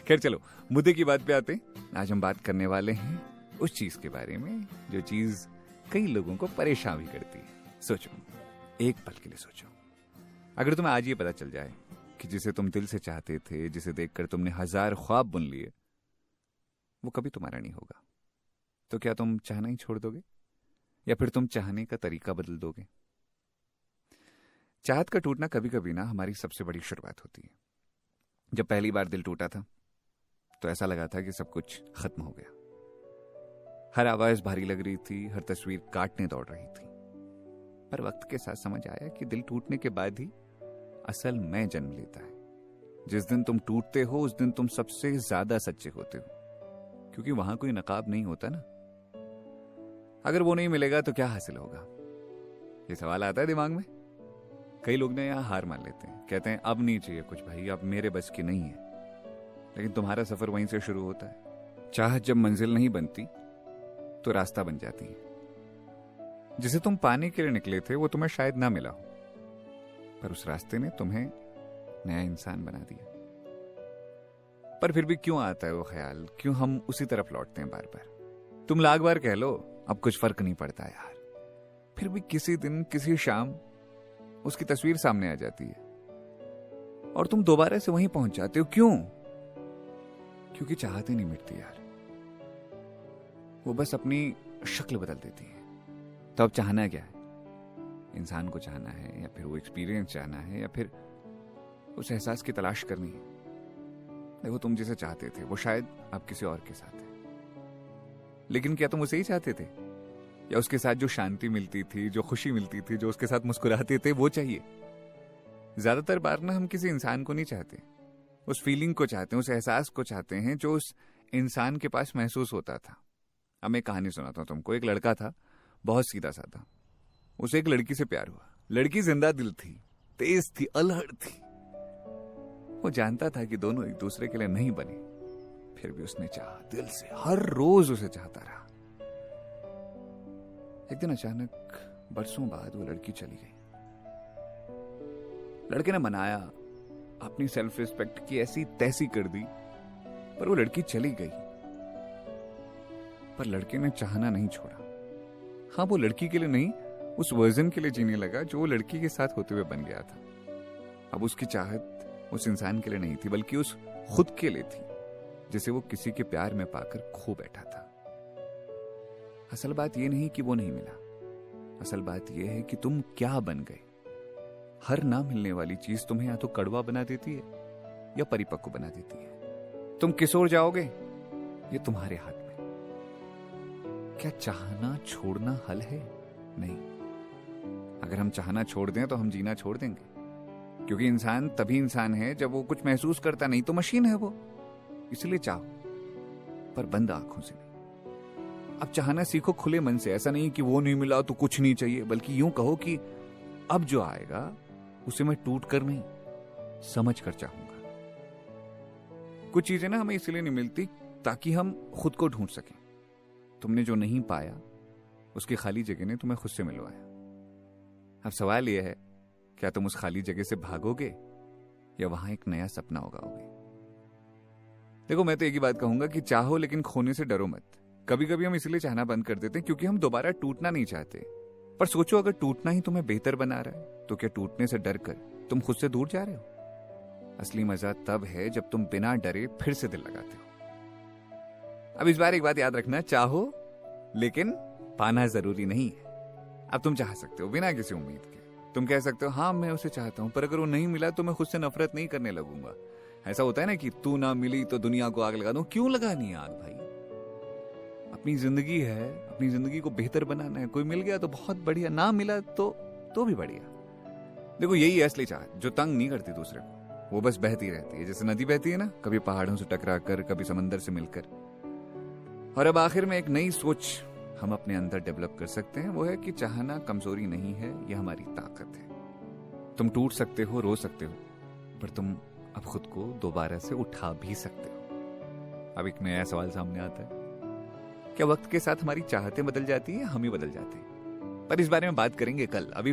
खैर चलो, मुद्दे की बात पे आते हैं। आज हम बात करने वाले हैं उस चीज के बारे में जो चीज कई लोगों को परेशान भी करती है। सोचो, एक पल के लिए सोचो, अगर तुम्हें आज ये पता चल जाए कि जिसे तुम दिल से चाहते थे, जिसे देखकर तुमने 1000 ख्वाब बुन लिए, वो कभी तुम्हारा नहीं होगा, तो क्या तुम चाहना ही छोड़ दोगे या फिर तुम चाहने का तरीका बदल दोगे? चाहत का टूटना कभी कभी ना हमारी सबसे बड़ी शुरुआत होती है। जब पहली बार दिल टूटा था तो ऐसा लगा था कि सब कुछ खत्म हो गया। हर आवाज भारी लग रही थी, हर तस्वीर काटने दौड़ रही थी। पर वक्त के साथ समझ आया कि दिल टूटने के बाद ही असल मैं जन्म लेता है। जिस दिन तुम टूटते हो उस दिन तुम सबसे ज्यादा सच्चे होते हो, क्योंकि वहां कोई नकाब नहीं होता ना। अगर वो नहीं मिलेगा तो क्या हासिल होगा, ये सवाल आता है दिमाग में। कई लोग ने यहां हार मान लेते हैं, कहते हैं अब नहीं चाहिए कुछ भाई, अब मेरे बस की नहीं है। लेकिन तुम्हारा सफर वहीं से शुरू होता है। चाहत जब मंजिल नहीं बनती तो रास्ता बन जाती है। जिसे तुम पाने के लिए निकले थे वो तुम्हें शायद ना मिला हो, पर उस रास्ते ने तुम्हें नया इंसान बना दिया। पर फिर भी क्यों आता है वो ख्याल, क्यों हम उसी तरफ लौटते हैं बार बार? तुम लाख बार कह लो अब कुछ फर्क नहीं पड़ता यार, फिर भी किसी दिन किसी शाम उसकी तस्वीर सामने आ जाती है और तुम दोबारा से वहीं पहुंच जाते हो। क्यों? क्योंकि चाहते नहीं मिटती यार, वो बस अपनी शक्ल बदल देती है। तो अब चाहना क्या है? इंसान को चाहना है या फिर वो एक्सपीरियंस चाहना है या फिर उस एहसास की तलाश करनी है? देखो, तुम जिसे चाहते थे वो शायद अब किसी और के साथ है, लेकिन क्या तुम उसे ही चाहते थे या उसके साथ जो शांति मिलती थी, जो खुशी मिलती थी, जो उसके साथ मुस्कुराते थे वो चाहिए? ज्यादातर बार ना हम किसी इंसान को नहीं चाहते, उस फीलिंग को चाहते हैं, उस एहसास को चाहते हैं जो उस इंसान के पास महसूस होता था। अब मैं कहानी सुनाता हूं तुमको। एक लड़का था, बहुत सीधा साधा। उसे एक लड़की से प्यार हुआ। लड़की जिंदा दिल थी, तेज थी, अलहड़ थी। वो जानता था कि दोनों एक दूसरे के लिए नहीं बने, फिर भी उसने चाहा दिल से, हर रोज उसे चाहता रहा। एक दिन अचानक बरसों बाद वो लड़की चली गई। लड़के ने मनाया, अपनी सेल्फ रिस्पेक्ट की ऐसी तैसी कर दी, पर वो लड़की चली गई। पर लड़के ने चाहना नहीं छोड़ा। हाँ, वो लड़की के लिए नहीं, उस वर्जन के लिए जीने लगा जो वो लड़की के साथ होते हुए बन गया था। अब उसकी चाहत उस इंसान के लिए नहीं थी, बल्कि उस खुद के लिए थी, जिसे वो किसी के प्यार में पाकर खो बैठा था। असल बात यह नहीं कि वो नहीं मिला, असल बात यह है कि तुम क्या बन गए। हर ना मिलने वाली चीज तुम्हें या तो कड़वा बना देती है या परिपक्व बना देती है। तुम किस ओर जाओगे ये तुम्हारे हाथ में। क्या चाहना छोड़ना हल है? नहीं। अगर हम चाहना छोड़ दें तो हम जीना छोड़ देंगे, क्योंकि इंसान तभी इंसान है जब वो कुछ महसूस करता, नहीं तो मशीन है वो। इसलिए चाहो, पर बंद आंखों से नहीं। अब चाहना सीखो खुले मन से। ऐसा नहीं कि वो नहीं मिला तो कुछ नहीं चाहिए, बल्कि यूं कहो कि अब जो आएगा उसे मैं टूट कर नहीं, समझ कर चाहूंगा। कुछ चीजें ना हमें इसलिए नहीं मिलती ताकि हम खुद को ढूंढ सकें। तुमने जो नहीं पाया उसकी खाली जगह ने तुम्हें खुद से मिलवाया। अब सवाल यह है, क्या तुम उस खाली जगह से भागोगे या वहां एक नया सपना उगाओगे? देखो, मैं तो एक ही बात कहूंगा कि चाहो लेकिन खोने से डरो मत। कभी कभी हम इसलिए चाहना बंद कर देते हैं क्योंकि हम दोबारा टूटना नहीं चाहते। पर सोचो, अगर टूटना ही तुम्हें बेहतर बना रहा है तो क्या टूटने से डर कर तुम खुद से दूर जा रहे हो? असली मजा तब है जब तुम बिना डरे फिर से दिल लगाते हो। अब इस बार एक बात याद रखना, चाहो लेकिन पाना जरूरी नहीं है। अब तुम चाह सकते हो बिना किसी उम्मीद के। तुम कह सकते हो हाँ मैं उसे चाहता हूं, पर अगर वो नहीं मिला तो मैं खुद से नफरत नहीं करने लगूंगा। ऐसा होता है ना कि तू ना मिली तो दुनिया को आग लगा दूं। क्यों लगानी है आग भाई? अपनी जिंदगी है, अपनी जिंदगी को बेहतर बनाना है। कोई मिल गया तो बहुत बढ़िया, ना मिला तो भी बढ़िया। देखो, यही है असली चाहत, जो तंग नहीं करती दूसरे को, वो बस बहती रहती है, जैसे नदी बहती है ना, कभी पहाड़ों से टकरा कर, कभी समंदर से मिलकर। और अब आखिर में एक नई सोच हम अपने अंदर डेवलप कर सकते हैं, वो है कि चाहना कमजोरी नहीं है, यह हमारी ताकत है। तुम टूट सकते हो, रो सकते हो, पर तुम अब खुद को दोबारा से उठा भी सकते हो। अब एक नया सवाल सामने आता है, क्या वक्त के साथ हमारी चाहतें बदल जाती है, हम ही बदल जाते हैं? पर इस बारे में बात करेंगे कल। अभी